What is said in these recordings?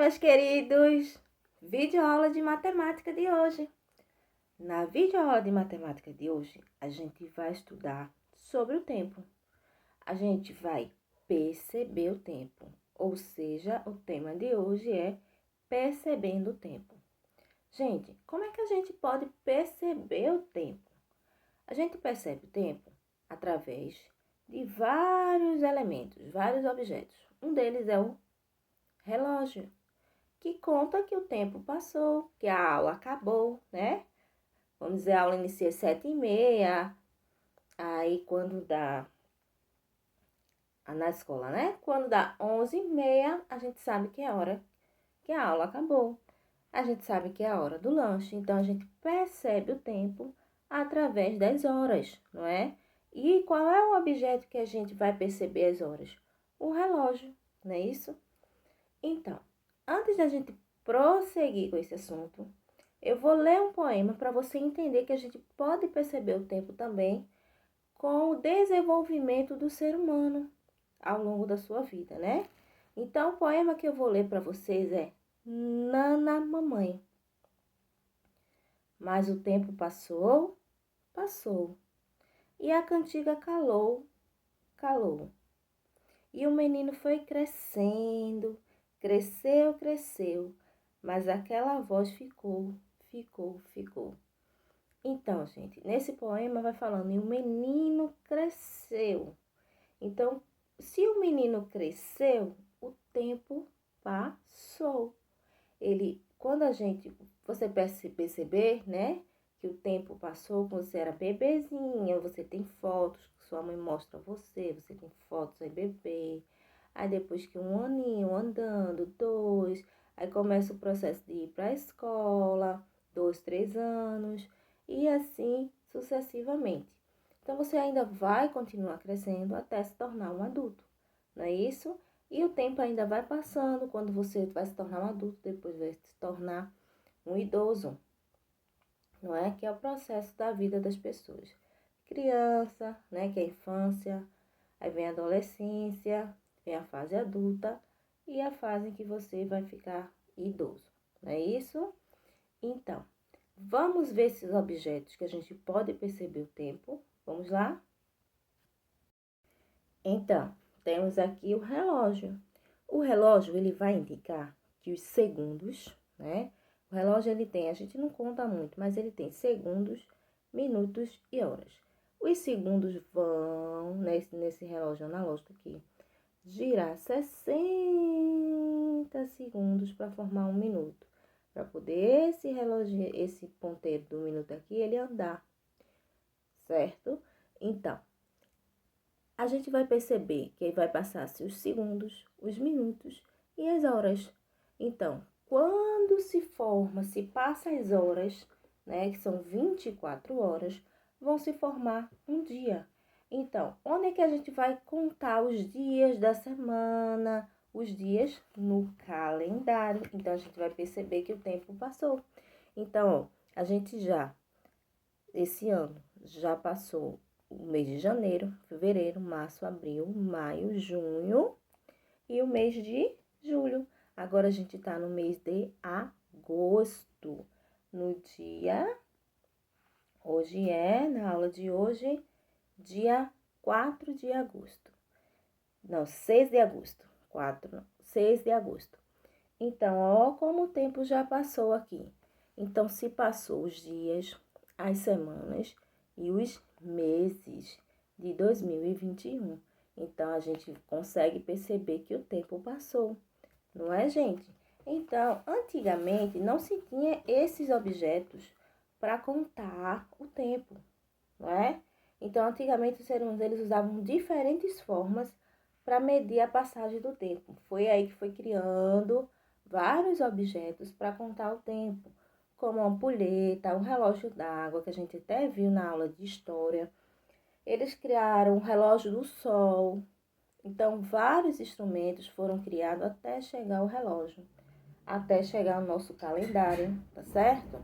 meus queridos! Videoaula de matemática de hoje. Na videoaula de matemática de hoje, a gente vai estudar sobre o tempo. A gente vai perceber o tempo, ou seja, o tema de hoje é percebendo o tempo. Gente, como é que a gente pode perceber o tempo? A gente percebe o tempo através de vários elementos, vários objetos. Um deles é o relógio, que conta que o tempo passou, que a aula acabou, né? Vamos dizer, a aula inicia às 7h30, aí quando dá, na escola, né? Quando dá 11h30, a gente sabe que é hora que a aula acabou. A gente sabe que é a hora do lanche, então a gente percebe o tempo através das horas, não é? E qual é o objeto que a gente vai perceber as horas? O relógio, não é isso? Então, antes da gente prosseguir com esse assunto, eu vou ler um poema para você entender que a gente pode perceber o tempo também com o desenvolvimento do ser humano ao longo da sua vida, né? Então, o poema que eu vou ler para vocês é Nana Mamãe. Mas o tempo passou, passou, e a cantiga calou, calou. E o menino foi crescendo, cresceu, cresceu, mas aquela voz ficou, ficou, ficou. Então, gente, nesse poema vai falando, e o menino cresceu. Então, se o menino cresceu, o tempo passou. Quando você perceber, né, que o tempo passou, quando você era bebezinha, você tem fotos que sua mãe mostra a você tem fotos aí bebê. Aí depois que um aninho andando, 2, aí começa o processo de ir para a escola, 2, 3 anos, e assim sucessivamente. Então você ainda vai continuar crescendo até se tornar um adulto, não é isso? E o tempo ainda vai passando, quando você vai se tornar um adulto, depois vai se tornar um idoso, não é? Que é o processo da vida das pessoas. Criança, né, que é a infância, aí vem a adolescência, vem a fase adulta e a fase em que você vai ficar idoso, não é isso? Então, vamos ver esses objetos que a gente pode perceber o tempo. Vamos lá? Então, temos aqui o relógio. O relógio, ele vai indicar que os segundos, né? O relógio, ele tem, a gente não conta muito, mas ele tem segundos, minutos e horas. Os segundos vão, nesse relógio analógico aqui, girar 60 segundos para formar um minuto. Para poder esse relógio, esse ponteiro do minuto aqui, ele andar, certo? Então, a gente vai perceber que vai passar-se os segundos, os minutos e as horas. Então, quando se passa as horas, né, que são 24 horas, vão se formar um dia. Então, onde é que a gente vai contar os dias da semana, os dias no calendário? Então, a gente vai perceber que o tempo passou. Então, ó, esse ano, já passou o mês de janeiro, fevereiro, março, abril, maio, junho e o mês de julho. Agora a gente tá no mês de agosto. Na aula de hoje, dia 4 de agosto. Não, 6 de agosto. 6 de agosto. Então, ó como o tempo já passou aqui. Então, se passou os dias, as semanas e os meses de 2021. Então, a gente consegue perceber que o tempo passou, não é, gente? Então, antigamente não se tinha esses objetos para contar o tempo, não é? Então, antigamente os seres humanos eles usavam diferentes formas para medir a passagem do tempo. Foi aí que foi criando vários objetos para contar o tempo, como a ampulheta, um relógio d'água, que a gente até viu na aula de história. Eles criaram o relógio do sol. Então, vários instrumentos foram criados até chegar o relógio, até chegar o nosso calendário, tá certo?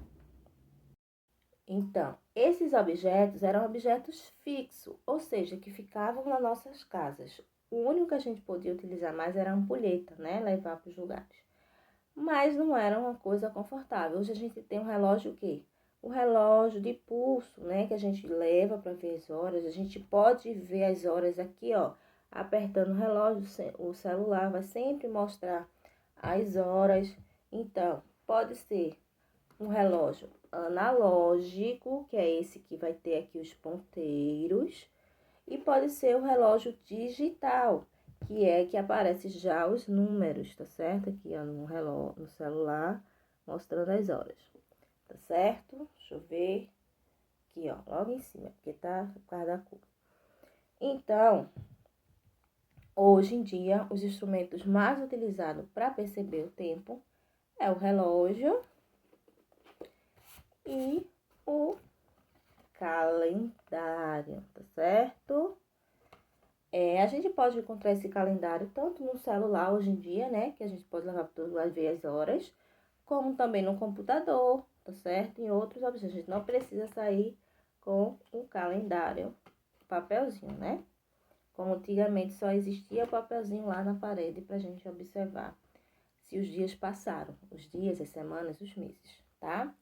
Então, esses objetos eram objetos fixos, ou seja, que ficavam nas nossas casas. O único que a gente podia utilizar mais era a ampulheta, né? Levar para os lugares. mas não era uma coisa confortável. Hoje a gente tem um relógio o quê? O relógio de pulso, né? Que a gente leva para ver as horas. A gente pode ver as horas aqui, ó. Apertando o relógio, o celular vai sempre mostrar as horas. Então, pode ser um relógio analógico, que é esse que vai ter aqui os ponteiros. E pode ser o relógio digital, que é que aparece já os números, tá certo? Aqui ó, no relógio, no celular, mostrando as horas, tá certo? Deixa eu ver aqui, ó, logo em cima, porque tá por causa da cor. Então, hoje em dia, os instrumentos mais utilizados para perceber o tempo é o relógio e o calendário, tá certo? A gente pode encontrar esse calendário tanto no celular hoje em dia, né? Que a gente pode levar para todo lugar ver as horas, como também no computador, tá certo? Em outros objetos. A gente não precisa sair com o calendário, papelzinho, né? Como antigamente só existia o papelzinho lá na parede para a gente observar se os dias passaram, os dias, as semanas, os meses, tá?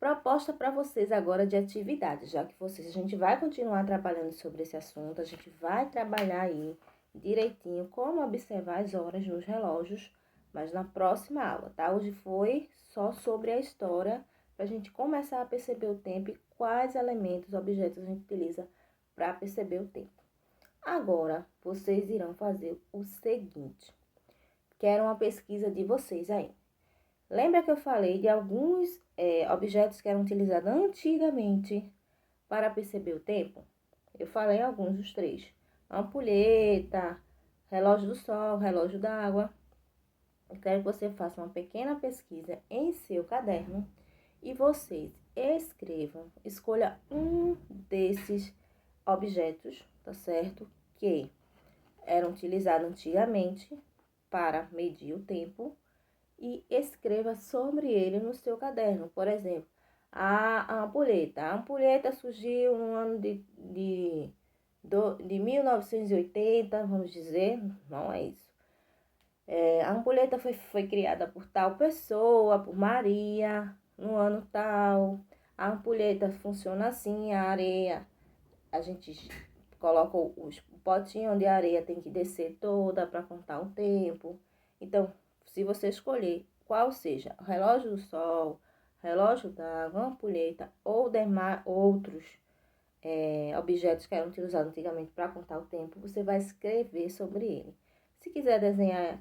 Proposta para vocês agora de atividade, já que vocês, a gente vai continuar trabalhando sobre esse assunto, a gente vai trabalhar aí direitinho como observar as horas nos relógios, mas na próxima aula, tá? Hoje foi só sobre a história, para a gente começar a perceber o tempo e quais elementos, objetos a gente utiliza para perceber o tempo. Agora, vocês irão fazer o seguinte, quero uma pesquisa de vocês aí. Lembra que eu falei de alguns objetos que eram utilizados antigamente para perceber o tempo? Eu falei alguns dos três. Ampulheta, relógio do sol, relógio d'água. Eu quero que você faça uma pequena pesquisa em seu caderno e vocês escrevam, escolha um desses objetos, tá certo? Que eram utilizados antigamente para medir o tempo e escreva sobre ele no seu caderno. Por exemplo, a ampulheta. A ampulheta surgiu no ano de 1980, vamos dizer, não é isso. A ampulheta foi criada por tal pessoa, por Maria, no ano tal. A ampulheta funciona assim, a areia, a gente coloca o potinho de areia, tem que descer toda para contar o tempo. Então, se você escolher qual seja o relógio do sol, relógio d'água, ampulheta ou demais outros objetos que eram utilizados antigamente para contar o tempo, você vai escrever sobre ele. Se quiser desenhar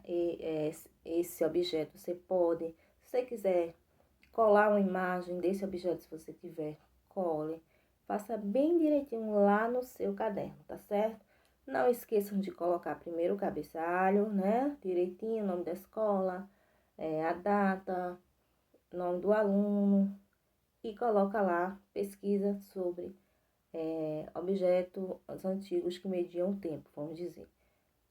esse objeto, você pode. Se você quiser colar uma imagem desse objeto, se você tiver, cole. Faça bem direitinho lá no seu caderno, tá certo? Não esqueçam de colocar primeiro o cabeçalho, né? Direitinho, o nome da escola, a data, nome do aluno. E coloca lá, pesquisa sobre objetos antigos que mediam o tempo, vamos dizer.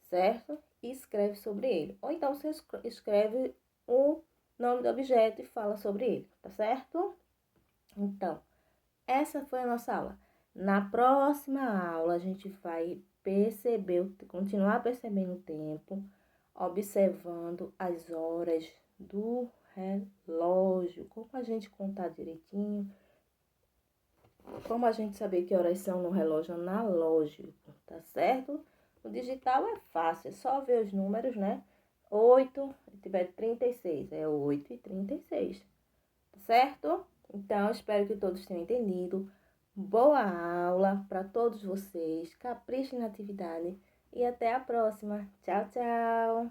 Certo? E escreve sobre ele. Ou então você escreve o nome do objeto e fala sobre ele, tá certo? Então, essa foi a nossa aula. Na próxima aula, a gente vai continuar percebendo o tempo, observando as horas do relógio, como a gente contar direitinho, como a gente saber que horas são no relógio analógico, tá certo? No digital é fácil, é só ver os números, né? 8, se tiver 36, é 8h36, tá certo? Então, espero que todos tenham entendido. Boa aula para todos vocês, caprichem na atividade e até a próxima. Tchau, tchau!